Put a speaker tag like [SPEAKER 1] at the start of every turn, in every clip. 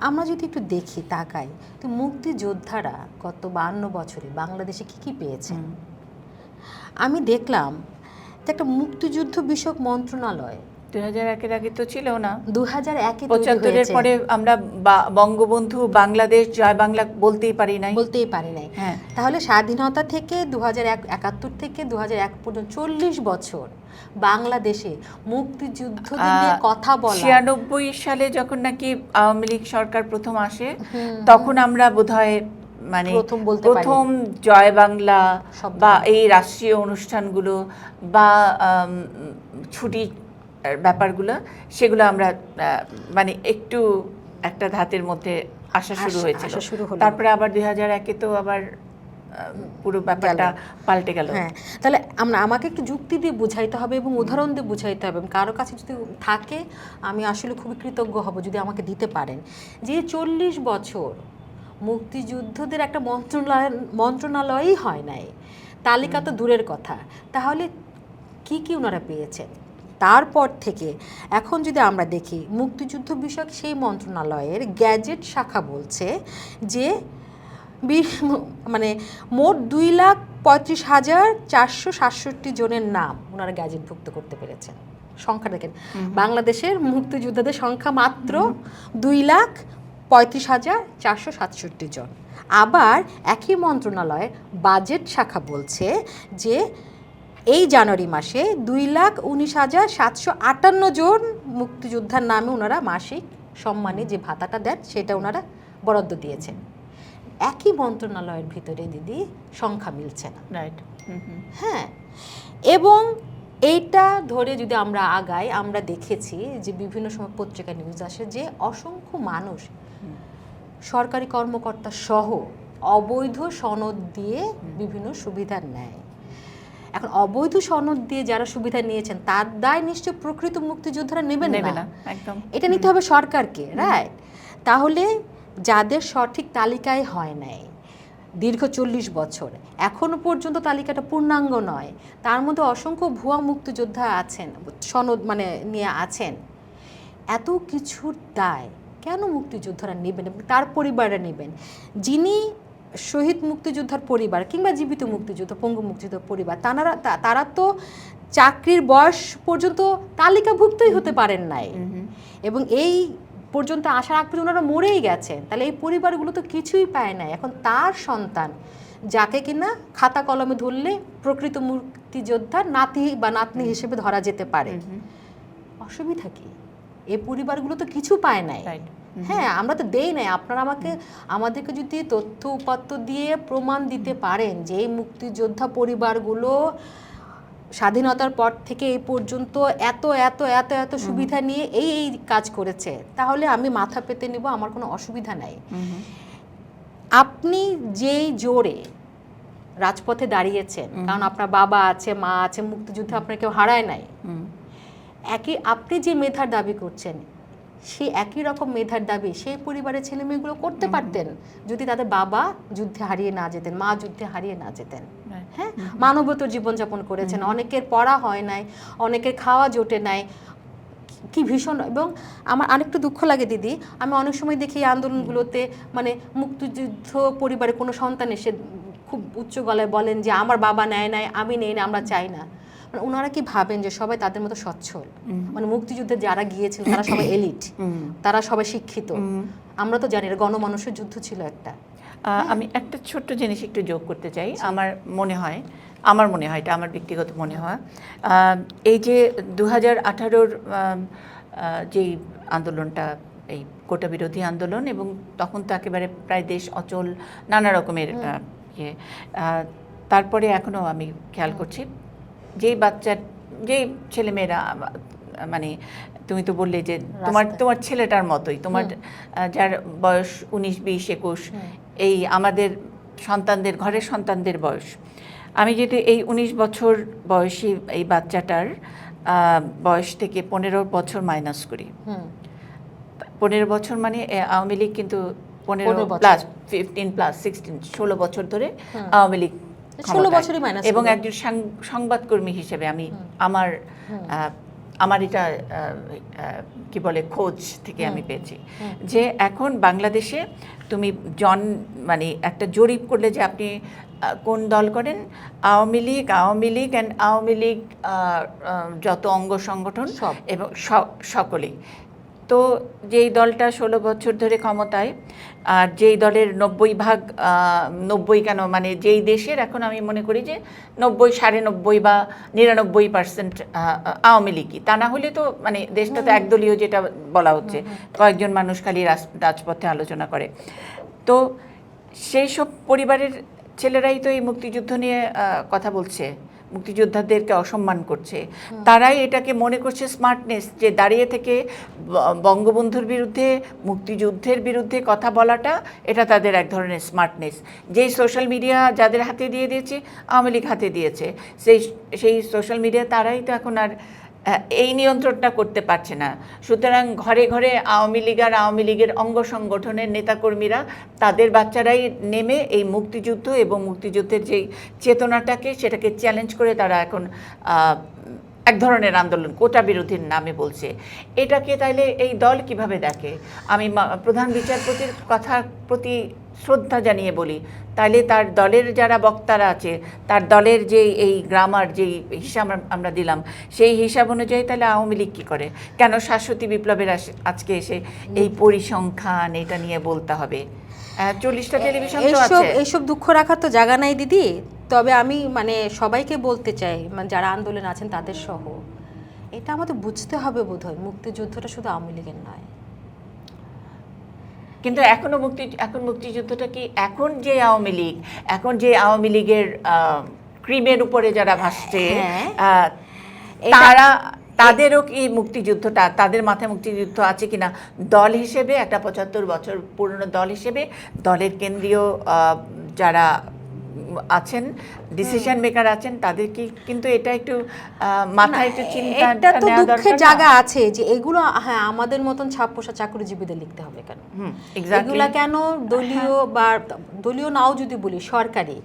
[SPEAKER 1] আমরা যদি একটু দেখি তাকাই, তো মুক্তিযোদ্ধারা গত 52 বছরে বাংলাদেশে কি পেয়েছেন। আমি দেখলাম যে একটা মুক্তিযুদ্ধ বিষয়ক মন্ত্রণালয়
[SPEAKER 2] 2001-এর আগে তো ছিল না।
[SPEAKER 1] 2001-এ
[SPEAKER 2] 75-এর পরে আমরা বঙ্গবন্ধু বাংলাদেশ জয় বাংলা বলতেই পারি নাই।
[SPEAKER 1] হ্যাঁ, তাহলে স্বাধীনতা থেকে 2071 থেকে 2001 পর্যন্ত 40 বছর বাংলাদেশে মুক্তিযুদ্ধ নিয়ে কথা বলা।
[SPEAKER 2] 96 সালে যখন নাকি আওয়ামী লীগ সরকার প্রথম আসে, তখন আমরা বোধহয় মানে প্রথম জয় বাংলা বা এই রাষ্ট্রীয় অনুষ্ঠানগুলো বা ছুটি ব্যাপারগুলো, সেগুলো আমরা মানে একটু একটা ধাতের মধ্যে আসা শুরু হয়েছিল। তারপরে আবার 2001-এ তো আবার পুরো ব্যাপারটা পাল্টে গেল।
[SPEAKER 1] হ্যাঁ, তাহলে আমাকে একটু যুক্তি দিয়ে বুঝাইতে হবে এবং উদাহরণ দিয়ে বুঝাইতে হবে। কারো কাছে যদি থাকে আমি আসলে খুবই কৃতজ্ঞ হব যদি আমাকে দিতে পারেন, যে 40 বছর মুক্তিযুদ্ধদের একটা মন্ত্রণালয়ই হয় নাই, তালিকা তো দূরের কথা, তাহলে কি ওনারা পেয়েছেন। তারপর থেকে এখন যদি আমরা দেখি মুক্তিযুদ্ধ বিষয়ক সেই মন্ত্রণালয়ের গ্যাজেট শাখা বলছে যে মানে মোট 2,35,467 জনের নাম ওনারা গ্যাজেটভুক্ত করতে পেরেছেন। সংখ্যা দেখেন, বাংলাদেশের মুক্তিযোদ্ধাদের সংখ্যা মাত্র 2,35,467 জন। আবার একই মন্ত্রণালয়ের বাজেট শাখা বলছে যে এই জানুয়ারি মাসে 2,19,758 জন মুক্তিযোদ্ধার নামে ওনারা মাসিক সম্মানে যে ভাতাটা দেন সেটা ওনারা বরাদ্দ দিয়েছেন। একই মন্ত্রণালয়ের ভিতরে দিদি সংখ্যা মিলছে না।
[SPEAKER 2] রাইট।
[SPEAKER 1] হ্যাঁ, এবং এইটা ধরে যদি আমরা আগাই, আমরা দেখেছি যে বিভিন্ন সময় পত্রিকা নিউজ আসে যে অসংখ্য মানুষ সরকারি কর্মকর্তা সহ অবৈধ সনদ দিয়ে বিভিন্ন সুবিধা নেয়। এখন অবৈধ সনদ দিয়ে যারা সুবিধা নিয়েছেন তার দায় নিশ্চয় প্রকৃত মুক্তিযোদ্ধারা নেবেন না,
[SPEAKER 2] একদম
[SPEAKER 1] এটা নিতে হবে সরকারকে, রাইট? তাহলে যাদের সঠিক তালিকায় হয় নাই দীর্ঘ 40 বছর, এখনো পর্যন্ত তালিকাটা পূর্ণাঙ্গ নয়, তার মধ্যে অসংখ্য ভুয়া মুক্তিযোদ্ধা আছেন, সনদ মানে নিয়ে আছেন, এত কিছুর দায় কেন মুক্তিযোদ্ধারা নেবেন, তার পরিবাররা নেবেন? যিনি শহীদ মুক্তিযোদ্ধার পরিবার কিংবা জীবিত মুক্তিযোদ্ধা, পঙ্গু মুক্তিযোদ্ধার পরিবার, তারা তো চাকরির বয়স পর্যন্ত তালিকাভুক্তই হতে পারেন নাই, এবং এই পর্যন্ত আসার আগ পর্যন্ত ওনারা মরেই গেছেন। তাহলে এই পরিবারগুলো তো কিছুই পায় নাই। এখন তার সন্তান যাকে কিনা খাতা কলমে ধরলে প্রকৃত মুক্তিযোদ্ধার নাতি বা নাতনি হিসেবে ধরা যেতে পারে, অসুবিধা কি? এই পরিবারগুলো তো কিছু পায় নাই। হ্যাঁ, আমরা তো দেই নাই। আপনারা আমাদেরকে যদি তথ্য উপাত্ত দিয়ে প্রমাণ দিতে পারেন যে এই মুক্তিযোদ্ধা পরিবারগুলো স্বাধীনতার পর থেকে এই পর্যন্ত এত এত এত এত সুবিধা নিয়ে এই কাজ করেছে, তাহলে আমি মাথা পেতে নিব, আমার কোনো অসুবিধা নাই। আপনি যেই জোরে রাজপথে দাঁড়িয়েছেন, কারণ আপনার বাবা আছে, মা আছে, মুক্তিযুদ্ধে আপনার কেউ হারায় নাই, আপনি যে মেধার দাবি করছেন সেই একই রকম মেধার দাবি সেই পরিবারের ছেলে মেয়েগুলো করতে পারতেন যদি তাদের বাবা যুদ্ধে হারিয়ে না যেতেন, মা যুদ্ধে হারিয়ে না যেতেন। হ্যাঁ, মানবতর জীবনযাপন করেছেন, অনেকের পড়া হয় নাই, অনেকের খাওয়া জোটে নাই, কি ভীষণ। এবং আমার আরেকটু দুঃখ লাগে দিদি, আমি অনেক সময় দেখি এই আন্দোলনগুলোতে মানে মুক্তিযুদ্ধ পরিবারে কোনো সন্তান এসে খুব উচ্চ গলায় বলেন যে আমার বাবা নেয় নাই, আমি নেই না, আমরা চাই না। ওনারা কি ভাবেন যে সবাই তাদের মতো সচ্ছল? মানে মুক্তিযুদ্ধে যারা গিয়েছিল তারা সবাই এলিট, তারা সবাই শিক্ষিত? আমরা তো জানি গণমানুষের যুদ্ধ ছিল একটা।
[SPEAKER 2] আমি একটা ছোট্ট জিনিস একটু যোগ করতে চাই। আমার মনে হয় এটা আমার ব্যক্তিগত মনে হয়, এই যে 2018-র যেই আন্দোলনটা, এই কোটা বিরোধী আন্দোলন, এবং তখন তো একেবারে প্রায় দেশ অচল, নানা রকমের তারপরে এখনও আমি খেয়াল করছি যেই ছেলেমেয়েরা, মানে তুমি তো বললে যে তোমার ছেলেটার মতোই, তোমার যার বয়স 19, 20, 21, এই আমাদের সন্তানদের, ঘরের সন্তানদের বয়স, আমি যদি এই 19 বছর বয়সী এই বাচ্চাটার বয়স থেকে 15 বছর মাইনাস করি, 15 বছর মানে আওয়ামী লীগ কিন্তু 15 প্লাস 15 প্লাস 16, 16 বছর ধরে আওয়ামী লীগ
[SPEAKER 1] 16 বছরই মাইনাস,
[SPEAKER 2] এবং একজন সংবাদকর্মী হিসেবে আমি আমার আমার এটা কি বলে খোঁজ থেকে আমি পেয়েছি যে এখন বাংলাদেশে তুমি মানে একটা জরিপ করলে যে আপনি কোন দল করেন, আওয়ামী লীগ অ্যান্ড আওয়ামী লীগ যত অঙ্গ সংগঠন এবং সকলেই, তো যেই দলটা 16 বছর ধরে ক্ষমতায়, আর যেই দলের 90 কেন, মানে যেই দেশের এখন আমি মনে করি যে 90, 90.5 বা 99% আওয়ামী লীগই, তা না হলে তো মানে দেশটা তো একদলীয়, যেটা বলা হচ্ছে কয়েকজন মানুষ খালি রাজপথে আলোচনা করে। তো সেই সব পরিবারের ছেলেরাই তো এই মুক্তিযুদ্ধ নিয়ে কথা বলছে, মুক্তিযোদ্ধাদেরকে অসম্মান করছে। তারাই এটাকে মনে করছে স্মার্টনেস, যে দাঁড়িয়ে থেকে বঙ্গবন্ধুর বিরুদ্ধে, মুক্তিযুদ্ধের বিরুদ্ধে কথা বলাটা এটা তাদের এক ধরনের স্মার্টনেস। যেই সোশ্যাল মিডিয়া যাদের হাতে দিয়ে দিয়েছে, আওয়ামী লীগ হাতে দিয়েছে, সেই সোশ্যাল মিডিয়া তারাই তো এখন আর এই নিয়ন্ত্রণটা করতে পারছে না। সুতরাং ঘরে ঘরে আওয়ামী লীগ আর আওয়ামী লীগের অঙ্গ সংগঠনের নেতাকর্মীরা, তাদের বাচ্চারাই নেমে এই মুক্তিযুদ্ধ এবং মুক্তিযুদ্ধের যেই চেতনাটাকে, সেটাকে চ্যালেঞ্জ করে তারা এখন এক ধরনের আন্দোলন, কোটা বিরোধীর নামে বলছে। এটাকে তাইলে এই দল কিভাবে দেখে? আমি প্রধান বিচারপতির কথার প্রতি শ্রদ্ধা জানিয়ে বলি, তাহলে তার দলের যারা বক্তারা আছে, তার দলের যে এই গ্রামার, যেই হিসাব আমরা দিলাম, সেই হিসাব অনুযায়ী তাহলে আওয়ামী লীগ কী করে? কেন শাশ্বতী বিপ্লবের আজকে এসে এই পরিসংখ্যান এটা নিয়ে বলতে হবে? 40টা টেলিভিশন তো আছে।
[SPEAKER 1] এইসব দুঃখ রাখার তো জায়গা নাই দিদি। তবে আমি মানে সবাইকে বলতে চাই, মানে যারা আন্দোলনে আছেন তাদের সহ, এটা আমাদের বুঝতে হবে বোধহয় মুক্তিযুদ্ধটা শুধু আওয়ামী লীগের নয়।
[SPEAKER 2] কিন্তু এখন মুক্তিযুদ্ধটা কি, এখন যে আওয়ামী লীগের ক্রিমের উপরে যারা ভাসছে, তাদেরও কি মুক্তিযুদ্ধটা, তাদের মাথায় মুক্তিযুদ্ধ আছে কিনা? দল হিসেবে, একটা 75 বছর পুরনো দল হিসেবে, দলের কেন্দ্রীয় যারা আছেন, ডিসিশন মেকার আছেন, তাদের কি কিন্তু এটা একটু মাথায় একটু চিন্তা,
[SPEAKER 1] এটা তো দুঃখের জায়গা আছে যে এগুলো, হ্যাঁ, আমাদের মতন ছাপোষা চাকরিজীবীদের লিখতে হবে কেন? এগুলা কেন দলীয় বা দলীয় নাও যদি বলি, সরকারি,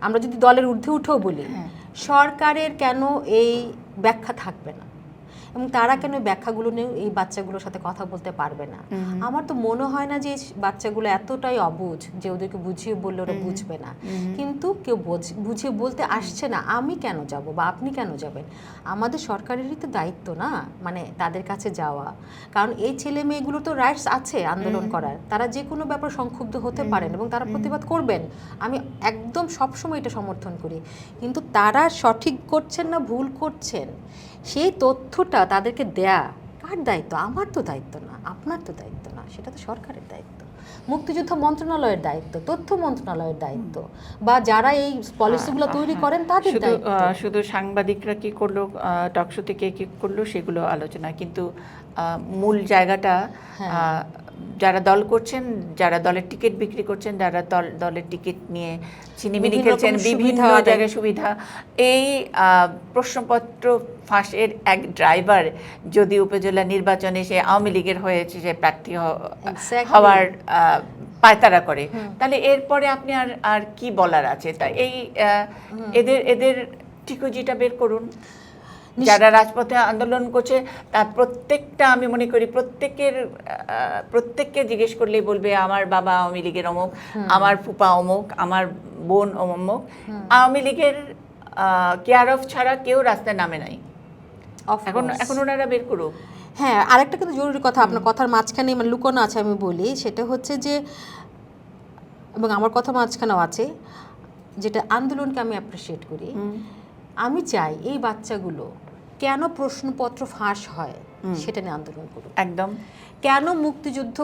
[SPEAKER 1] আমরা যদি দলের ঊর্ধ্বে উঠেও বলি, সরকারের কেন এই ব্যাখ্যা থাকবে না? এবং তারা কেন ব্যাখ্যাগুলো নিয়ে এই বাচ্চাগুলোর সাথে কথা বলতে পারবে না? আমার তো মনে হয় না যে বাচ্চাগুলো এতটাই অবুঝ যে ওদেরকে বুঝিয়ে বললে ওরা বুঝবে না। কিন্তু কেউ বুঝিয়ে বলতে আসছে না। আমি কেন যাব বা আপনি কেন যাবেন? আমাদের সরকারেরই তো দায়িত্ব না, মানে তাদের কাছে যাওয়া। কারণ এই ছেলে মেয়েগুলো তো রাইটস আছে আন্দোলন করার, তারা যে কোনো ব্যাপার সংক্ষুব্ধ হতে পারেন এবং তারা প্রতিবাদ করবেন। আমি একদম সবসময় এটা সমর্থন করি। কিন্তু তারা সঠিক করছেন না ভুল করছেন, সেই তথ্যটা তাদেরকে দেয়া কার দায়িত্ব? আমার তো দায়িত্ব না, আপনার তো দায়িত্ব না, সেটা তো সরকারের দায়িত্ব, মুক্তিযুদ্ধ মন্ত্রণালয়ের দায়িত্ব, তথ্য মন্ত্রণালয়ের দায়িত্ব, বা যারা এই পলিসিগুলো তৈরি করেন তাদের দায়িত্ব।
[SPEAKER 2] শুধু সাংবাদিকরা কি করলো, টকশো থেকে কি করলো সেগুলো আলোচনা, কিন্তু মূল জায়গাটা যারা দল করছেন, যারা দলের টিকিট বিক্রি করছেন, যারা দলের টিকিট নিয়ে ছিনিমিনি খেলছেন, বিভিন্ন জায়গায় সুবিধা, এই প্রশ্নপত্র ফাঁসের এক ড্রাইভার যদি উপজেলা নির্বাচনে সে আওয়ামী লীগের হয়েছে, সে প্রার্থী হওয়ার পায়তারা করে, তাহলে এরপরে আপনি আর কি বলার আছে? তা এই এদের টিকোজিটা বের করুন। যারা রাজপথে আন্দোলন করছে তার প্রত্যেকটা, আমি মনে করি প্রত্যেককে জিজ্ঞেস করলেই বলবে আমার বাবা আওয়ামী লীগের অমুক, আমার ফুপা অমুক, আমার বোন অমুক। আওয়ামী লীগের কেয়ার অফ ছাড়া কেউ রাস্তায় নামে নাই। এখন ওনারা বের করুক।
[SPEAKER 1] হ্যাঁ, আরেকটা কিন্তু জরুরি কথা, আপনার কথার মাঝখানে মানে লুকোনো আছে, আমি বলি, সেটা হচ্ছে যে, এবং আমার কথা মাঝখানেও আছে, যেটা আন্দোলনকে আমি অ্যাপ্রিসিয়েট করি। আমি চাই এই বাচ্চাগুলো কেন প্রশ্নপত্র ফাঁস হয় সেটা নিয়ে আন্দোলন করুক।
[SPEAKER 2] একদম।
[SPEAKER 1] কেন মুক্তিযুদ্ধ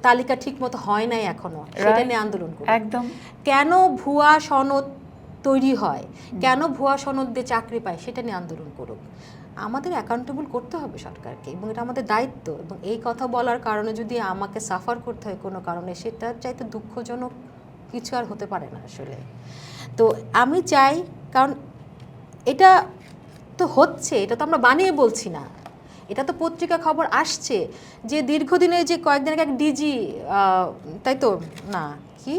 [SPEAKER 1] তালিকা ঠিক মতো হয় নাই এখনো, সেটা নিয়ে আন্দোলন করুক।
[SPEAKER 2] একদম।
[SPEAKER 1] কেন ভুয়া সনদ তৈরি হয়, কেন ভুয়া সনদ দিয়ে চাকরি পায়, সেটা নিয়ে আন্দোলন করুক। আমাদের অ্যাকাউন্টেবল করতে হবে সরকারকে, এবং এটা আমাদের দায়িত্ব। এবং এই কথা বলার কারণে যদি আমাকে সাফার করতে হয় কোনো কারণে, সেটা চাইতে দুঃখজনক কিছু আর হতে পারে না আসলে। তো আমি চাই, কারণ এটা তো হচ্ছে, এটা তো আমরা বানিয়ে বলছি না, এটা তো পত্রিকা খবর আসছে যে দীর্ঘদিনে যে কয়েকদিন আগে এক ডিজি, তাই তো না, কি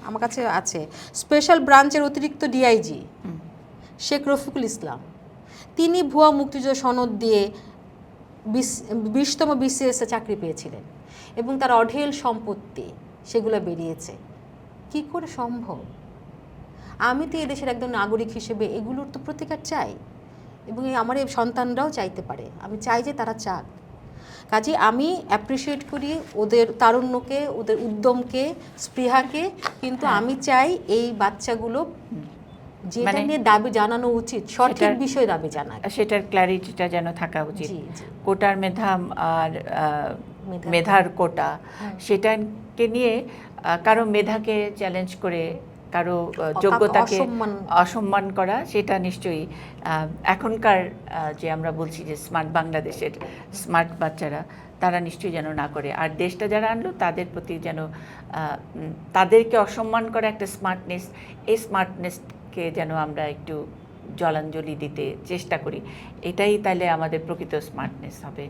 [SPEAKER 1] আমার কাছে আছে, স্পেশাল ব্রাঞ্চের অতিরিক্ত ডিআইজি শেখ রফিকুল ইসলাম, তিনি ভুয়া মুক্তিযুদ্ধ সনদ দিয়ে 20তম BCS-এ চাকরি পেয়েছিলেন এবং তার অঢেল সম্পত্তি সেগুলো বেরিয়েছে। কি করে সম্ভব? আমি তো এই দেশের একজন নাগরিক হিসেবে এগুলোর তো প্রতিকার চাই এবং আমার এই সন্তানরাও চাইতে পারে। আমি চাই যে তারা চাক। কাজে আমি অ্যাপ্রিসিয়েট করি ওদের তারুণ্যকে, ওদের উদ্যমকে, স্পৃহাকে, কিন্তু আমি চাই এই বাচ্চাগুলো যেটা নিয়ে দাবি জানানো উচিত সঠিক বিষয়ে দাবি জানাক,
[SPEAKER 2] সেটার ক্ল্যারিটিটা যেন থাকা উচিত।
[SPEAKER 1] জি জি।
[SPEAKER 2] কোটার মেধা আর মেধার কোটা, সেটাকে নিয়ে কারো মেধাকে চ্যালেঞ্জ করে কারো যোগ্যতাকে অসম্মান করা, সেটা নিশ্চয়ই এখনকার যে আমরা বলছি যে স্মার্ট বাংলাদেশের স্মার্ট বাচ্চারা, তারা নিশ্চয়ই যেন না করে। আর দেশটা যারা আনলো তাদের প্রতি যেন তাদেরকে অসম্মান করা একটা স্মার্টনেস, এই স্মার্টনেসকে যেন আমরা একটু জলাঞ্জলি দিতে চেষ্টা করি। এটাই তাহলে আমাদের প্রকৃত স্মার্টনেস হবে।